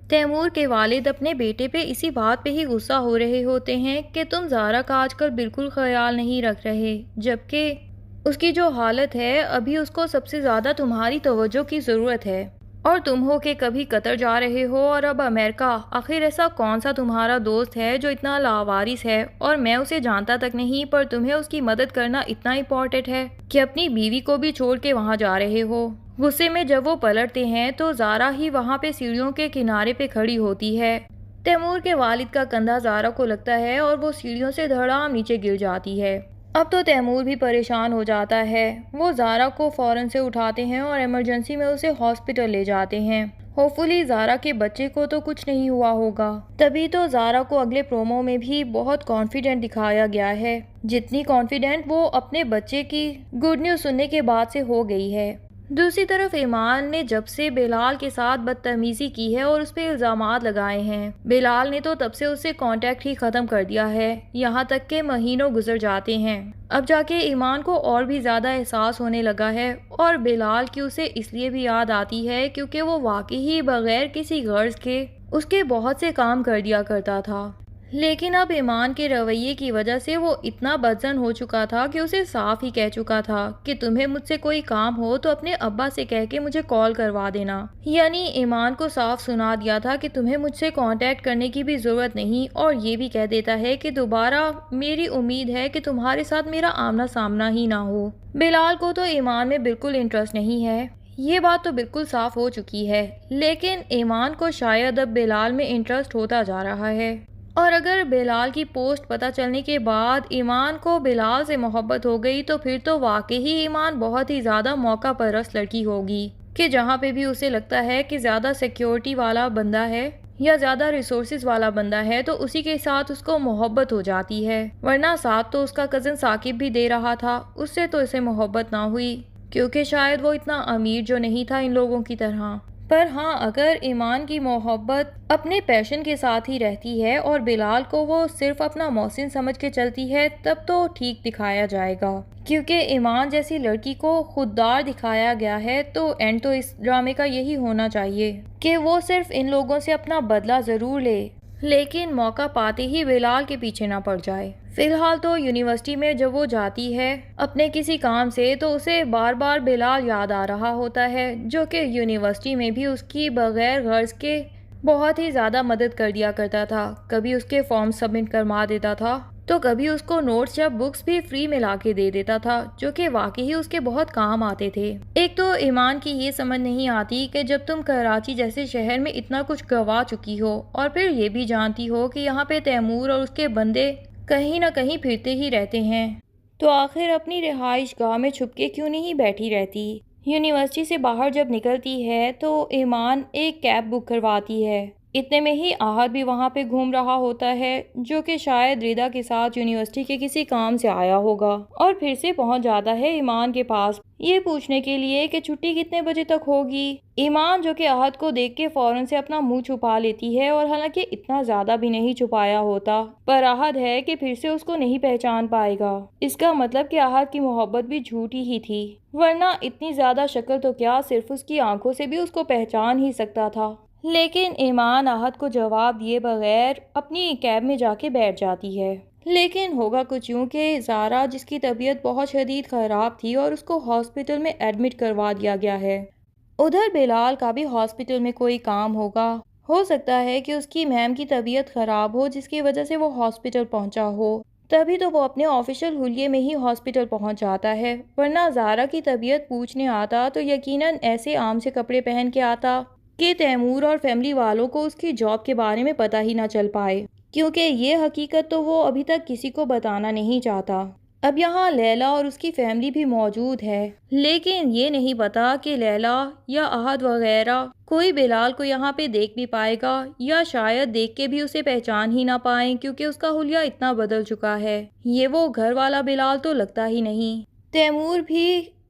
Timur کے والد اپنے بیٹے پہ اسی بات پہ ہی غصہ ہو رہے ہوتے ہیں کہ تم زارا کا آج کل بالکل خیال نہیں رکھ رہے، جبکہ اس کی جو حالت ہے ابھی اس کو سب سے زیادہ تمہاری توجہ کی ضرورت ہے، اور تم ہو کہ کبھی قطر جا رہے ہو اور اب امریکہ۔ آخر ایسا کون سا تمہارا دوست ہے جو اتنا لاوارث ہے اور میں اسے جانتا تک نہیں، پر تمہیں اس کی مدد کرنا اتنا امپورٹنٹ ہے کہ اپنی بیوی کو بھی چھوڑ کے وہاں جا رہے ہو۔ غصے میں جب وہ پلٹتے ہیں تو زارا ہی وہاں پہ سیڑھیوں کے کنارے پہ کھڑی ہوتی ہے۔ تیمور کے والد کا کندھا زارا کو لگتا ہے اور وہ سیڑھیوں سے دھڑام نیچے گر جاتی ہے۔ اب تو تیمور بھی پریشان ہو جاتا ہے۔ وہ زارا کو فوراً سے اٹھاتے ہیں اور ایمرجنسی میں اسے ہاسپٹل لے جاتے ہیں۔ ہوپ فلی زارا کے بچے کو تو کچھ نہیں ہوا ہوگا۔ تبھی تو زارا کو اگلے پرومو میں بھی بہت کانفیڈنٹ دکھایا گیا ہے، جتنی کانفیڈنٹ وہ اپنے بچے کی گڈ نیوز سننے کے بعد سے ہو گئی ہے۔ دوسری طرف ایمان نے جب سے بلال کے ساتھ بدتمیزی کی ہے اور اس پہ الزامات لگائے ہیں، بلال نے تو تب سے اس سے کانٹیکٹ ہی ختم کر دیا ہے، یہاں تک کہ مہینوں گزر جاتے ہیں۔ اب جا کے ایمان کو اور بھی زیادہ احساس ہونے لگا ہے، اور بلال کی اسے اس لیے بھی یاد آتی ہے کیونکہ وہ واقعی ہی بغیر کسی غرض کے اس کے بہت سے کام کر دیا کرتا تھا۔ لیکن اب ایمان کے رویے کی وجہ سے وہ اتنا بدظن ہو چکا تھا کہ اسے صاف ہی کہہ چکا تھا کہ تمہیں مجھ سے کوئی کام ہو تو اپنے ابا سے کہہ کے مجھے کال کروا دینا۔ یعنی ایمان کو صاف سنا دیا تھا کہ تمہیں مجھ سے کانٹیکٹ کرنے کی بھی ضرورت نہیں، اور یہ بھی کہہ دیتا ہے کہ دوبارہ میری امید ہے کہ تمہارے ساتھ میرا آمنا سامنا ہی نہ ہو۔ بلال کو تو ایمان میں بالکل انٹرسٹ نہیں ہے، یہ بات تو بالکل صاف ہو چکی ہے، لیکن ایمان کو شاید اب بلال میں انٹرسٹ ہوتا جا رہا ہے۔ اور اگر بلال کی پوسٹ پتہ چلنے کے بعد ایمان کو بلال سے محبت ہو گئی تو پھر تو واقعی ایمان بہت ہی زیادہ موقع پرست لڑکی ہوگی کہ جہاں پہ بھی اسے لگتا ہے کہ زیادہ سیکیورٹی والا بندہ ہے یا زیادہ ریسورسز والا بندہ ہے تو اسی کے ساتھ اس کو محبت ہو جاتی ہے، ورنہ ساتھ تو اس کا کزن ثاقب بھی دے رہا تھا، اس سے تو اسے محبت نہ ہوئی کیونکہ شاید وہ اتنا امیر جو نہیں تھا ان لوگوں کی طرح۔ پر ہاں، اگر ایمان کی محبت اپنے پیشن کے ساتھ ہی رہتی ہے اور بلال کو وہ صرف اپنا محسن سمجھ کے چلتی ہے تب تو ٹھیک دکھایا جائے گا، کیونکہ ایمان جیسی لڑکی کو خوددار دکھایا گیا ہے تو اینڈ تو اس ڈرامے کا یہی ہونا چاہیے کہ وہ صرف ان لوگوں سے اپنا بدلہ ضرور لے لیکن موقع پاتے ہی بلال کے پیچھے نہ پڑ جائے۔ فی الحال تو یونیورسٹی میں جب وہ جاتی ہے اپنے کسی کام سے تو اسے بار بار بلال یاد آ رہا ہوتا ہے، جو کہ یونیورسٹی میں بھی اس کی بغیر غرض کے بہت ہی زیادہ مدد کر دیا کرتا تھا۔ کبھی اس کے فارم سبمٹ کروا دیتا تھا تو کبھی اس کو نوٹس یا بکس بھی فری میں لا کے دے دیتا تھا، جو کہ واقعی اس کے بہت کام آتے تھے۔ ایک تو ایمان کی یہ سمجھ نہیں آتی کہ جب تم کراچی جیسے شہر میں اتنا کچھ گوا چکی ہو اور پھر یہ بھی جانتی ہو کہ یہاں پہ تیمور اور اس کے بندے کہیں نہ کہیں پھرتے ہی رہتے ہیں، تو آخر اپنی رہائش گاہ میں چھپ کے کیوں نہیں بیٹھی رہتی؟ یونیورسٹی سے باہر جب نکلتی ہے تو ایمان ایک کیب بک کرواتی ہے، اتنے میں ہی آہد بھی وہاں پہ گھوم رہا ہوتا ہے، جو کہ شاید ریدا کے ساتھ یونیورسٹی کے کسی کام سے آیا ہوگا، اور پھر سے پہنچ جاتا ہے ایمان کے پاس یہ پوچھنے کے لیے کہ چھٹی کتنے بجے تک ہوگی۔ ایمان جو کہ آہد کو دیکھ کے فوراً سے اپنا منہ چھپا لیتی ہے، اور حالانکہ اتنا زیادہ بھی نہیں چھپایا ہوتا، پر آہد ہے کہ پھر سے اس کو نہیں پہچان پائے گا، اس کا مطلب کہ آہد کی محبت بھی جھوٹی ہی تھی، ورنہ اتنی زیادہ شکل تو کیا صرف اس کی آنکھوں سے بھی اس کو پہچان ہی سکتا تھا۔ لیکن ایمان آہد کو جواب دیے بغیر اپنی کیب میں جا کے بیٹھ جاتی ہے۔ لیکن ہوگا کچھ یوں کہ زارا، جس کی طبیعت بہت شدید خراب تھی اور اس کو ہاسپٹل میں ایڈمٹ کروا دیا گیا ہے، ادھر بلال کا بھی ہاسپٹل میں کوئی کام ہوگا، ہو سکتا ہے کہ اس کی میم کی طبیعت خراب ہو جس کی وجہ سے وہ ہاسپٹل پہنچا ہو، تبھی تو وہ اپنے آفیشیل حلیے میں ہی ہاسپٹل پہنچ جاتا ہے، ورنہ زارا کی طبیعت پوچھنے آتا تو یقیناً ایسے عام سے کپڑے پہن کے آتا کہ تیمور اور فیملی والوں کو اس کی جاب کے بارے میں پتہ ہی نہ چل پائے، کیونکہ یہ حقیقت تو وہ ابھی تک کسی کو بتانا نہیں چاہتا۔ اب یہاں لیلا اور اس کی فیملی بھی موجود ہے، لیکن یہ نہیں پتا کہ لیلا یا احد وغیرہ کوئی بلال کو یہاں پہ دیکھ بھی پائے گا، یا شاید دیکھ کے بھی اسے پہچان ہی نہ پائیں کیونکہ اس کا حلیہ اتنا بدل چکا ہے، یہ وہ گھر والا بلال تو لگتا ہی نہیں۔ تیمور بھی